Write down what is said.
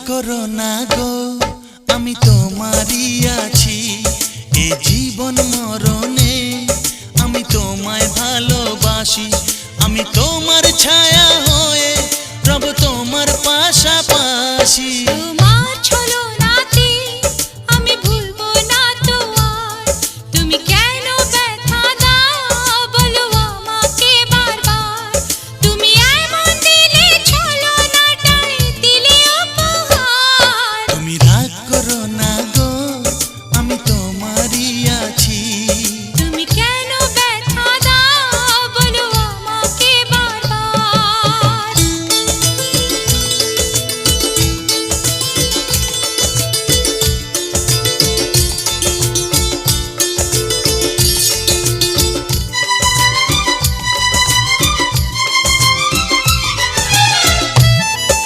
করো না গো, আমি তোমারই আছি। এ জীবন মরণে আমি তোমায় ভালোবাসি। আমি তোমার ছায়া হয়ে রব তোমার পাশাপাশি।